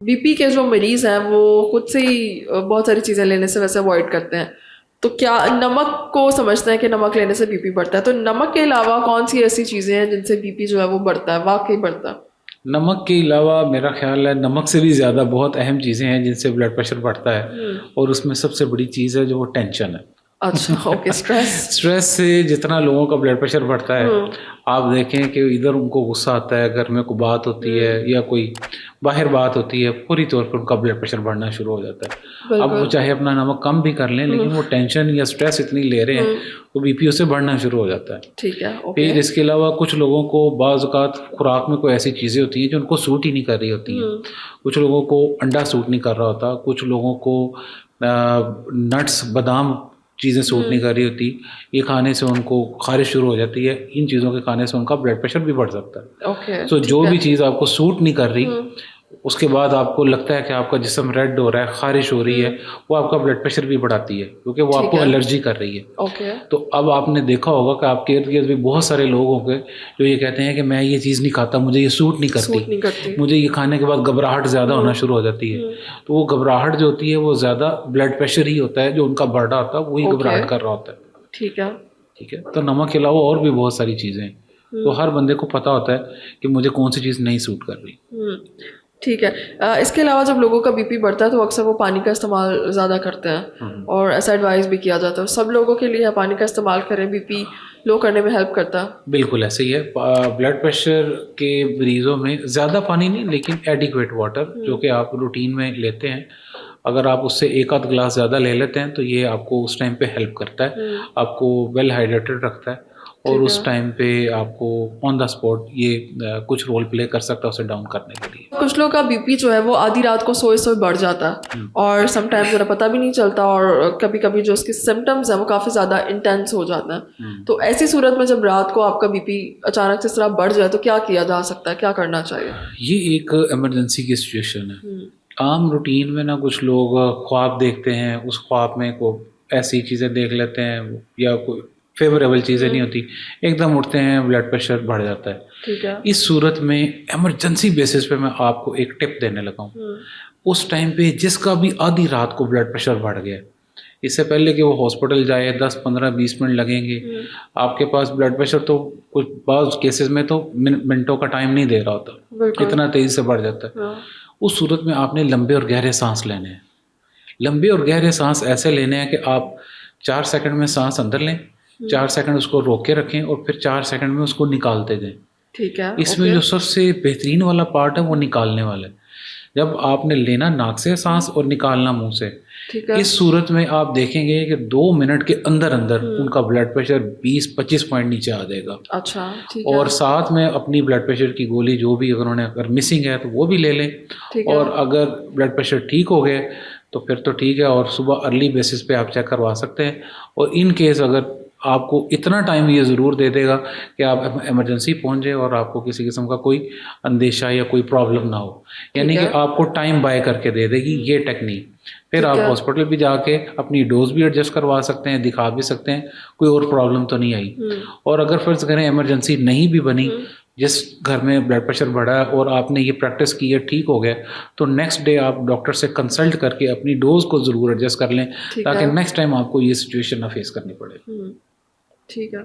BP के जो मरीज हैं वो खुद से ही बहुत सारी चीज़ें लेने से वैसे अवॉइड करते हैं, तो क्या नमक को समझते हैं कि नमक लेने से बीपी बढ़ता है, तो नमक के अलावा कौन सी ऐसी चीज़ें हैं जिनसे बीपी जो है वो बढ़ता है, वाकई बढ़ता है? नमक के अलावा मेरा ख्याल है नमक से भी ज़्यादा बहुत अहम चीज़ें हैं जिनसे ब्लड प्रेशर बढ़ता है, और उसमें सबसे बड़ी चीज़ है जो वो टेंशन है। अच्छा, ओके, स्ट्रेस। स्ट्रेस से जितना लोगों का ब्लड प्रेशर बढ़ता है, हम्म। आप देखें कि इधर उनको गुस्सा आता है, घर में कोई बात होती है या कोई बाहर बात होती है, पूरी तौर पर उनका ब्लड प्रेशर बढ़ना शुरू हो जाता है। अब वो बिल्कुल। चाहे अपना नमक कम भी कर लें, लेकिन वो टेंशन या स्ट्रेस इतनी ले रहे हैं तो बीपी उससे बढ़ना शुरू हो जाता है। ठीक है, ओके। फिर इसके अलावा कुछ लोगों को बाज़ औक़ात खुराक में कोई ऐसी चीज़ें होती हैं जो उनको सूट ही नहीं कर रही होती हैं। कुछ लोगों को अंडा सूट नहीं कर रहा होता, कुछ लोगों को नट्स बादाम चीज़ें सूट नहीं कर रही होती। ये खाने से उनको ख़ारिश शुरू हो जाती है। इन चीज़ों के खाने से उनका ब्लड प्रेशर भी बढ़ सकता है। ओके, सो ठीक जो है। भी चीज़ आपको सूट नहीं कर रही, उसके बाद आपको लगता है कि आपका जिस्म रेड हो रहा है, ख़ारिश हो रही है, वो आपका ब्लड प्रेशर भी बढ़ाती है क्योंकि वो ठीक आपको है, एलर्जी कर रही है। ओके। तो अब आपने देखा होगा कि आपके इर्द-गिर्द भी बहुत सारे लोग होंगे जो ये कहते हैं कि मैं ये चीज़ नहीं खाता, मुझे ये सूट नहीं करती, सूट नहीं करती। मुझे ये खाने के बाद घबराहट ज़्यादा होना शुरू हो जाती है। तो वो घबराहट जो होती है वो ज़्यादा ब्लड प्रेशर ही होता है जो उनका बढ़ रहा होता है, वही ओके, घबराहट कर रहा होता है। ठीक है। ठीक है? तो नमक के अलावा और भी बहुत सारी चीज़ें हैं। तो हर बंदे को पता होता है कि मुझे कौन-सी चीज़ नहीं सूट कर रही। ठीक है। इसके अलावा जब लोगों का बीपी बढ़ता है तो अक्सर वो पानी का इस्तेमाल ज़्यादा करते हैं, और ऐसा एडवाइस भी किया जाता है सब लोगों के लिए, पानी का इस्तेमाल करें, बीपी लो करने में हेल्प करता है। बिल्कुल ऐसे ही है। ब्लड प्रेशर के मरीज़ों में ज़्यादा पानी नहीं, लेकिन एडिक्वेट वाटर जो कि आप रूटीन में लेते हैं, अगर आप उससे 1 आध ग्लास ज़्यादा ले लेते हैं तो ये आपको उस टाइम पे हेल्प करता है, आपको वेल हाइड्रेटेड रखता है, और ठीक है। उस टाइम पे आपको ऑन द स्पॉट ये कुछ रोल प्ले कर सकता है उसे डाउन करने के लिए। कुछ लोग का बीपी जो है वो आधी रात को सोए सोए बढ़ जाता है, और समटाइम्स उन्हें पता भी नहीं चलता, और कभी कभी जो उसके सिम्टम्स हैं वो काफ़ी ज़्यादा इंटेंस हो जाते हैं। तो ऐसी सूरत में जब रात को आपका बीपी अचानक से इस तरह बढ़ जाए तो क्या किया जा सकता है, क्या करना चाहिए? ये एक इमरजेंसी की सिचुएशन है। आम रूटीन में ना कुछ लोग ख्वाब देखते हैं, उस ख्वाब में को ऐसी चीज़ें देख लेते हैं या कोई फेवरेबल चीज़ें नहीं होती, एकदम उठते हैं, ब्लड प्रेशर बढ़ जाता है। ठीक है। इस सूरत में इमरजेंसी बेसिस पे मैं आपको एक टिप देने लगा हूँ। उस टाइम पे जिसका भी आधी रात को ब्लड प्रेशर बढ़ गया, इससे पहले कि वो हॉस्पिटल जाए 10, 15, 20 मिनट लगेंगे। आपके पास ब्लड प्रेशर तो कुछ बाज़ केसेस में तो मिनटों का टाइम नहीं दे रहा होता, बिल्कुल। इतना तेज़ी से बढ़ जाता है। हाँ। उस सूरत में आपने लंबे और गहरे सांस लेने हैं। लंबे और गहरे सांस ऐसे लेने हैं कि आप 4 सेकंड में सांस अंदर लें, 4 सेकंड उसको रोक के रखें और फिर 4 सेकंड में उसको निकालते दें। ठीक है, इसमें ओके। जो सबसे बेहतरीन वाला पार्ट है वो निकालने वाला है। जब आपने लेना नाक से सांस और निकालना मुंह से, ठीक है। इस सूरत में आप देखेंगे कि 2 मिनट के अंदर अंदर उनका ब्लड प्रेशर 20-25 पॉइंट नीचे आ जाएगा। अच्छा, ठीक है। और साथ में अपनी ब्लड प्रेशर की गोली जो भी अगर उन्होंने अगर मिसिंग है तो वो भी ले लें, ठीक है। और अगर ब्लड प्रेशर ठीक हो गए तो फिर तो ठीक है, और सुबह अर्ली बेसिस पे आप चेक करवा सकते हैं। और इन केस अगर आपको इतना टाइम ये ज़रूर दे देगा कि आप इमरजेंसी पहुंच जाए और आपको किसी किस्म का कोई अंदेशा या कोई प्रॉब्लम ना हो, यानी ठीक कि है। आपको टाइम बाय करके दे देगी ये टेक्निक। फिर ठीक आप है। हॉस्पिटल भी जाके अपनी डोज भी एडजस्ट करवा सकते हैं, दिखा भी सकते हैं, कोई और प्रॉब्लम तो नहीं आई। और अगर फ़र्ज़ करें इमरजेंसी नहीं भी बनी, जिस घर में ब्लड प्रेशर बढ़ा है और आपने ये प्रैक्टिस की है, ठीक हो गया, तो नेक्स्ट डे आप डॉक्टर से कंसल्ट करके अपनी डोज़ को ज़रूर एडजस्ट कर लें, ठीक ताकि है। नेक्स्ट टाइम आपको ये सिचुएशन ना फेस करनी पड़े। ठीक है।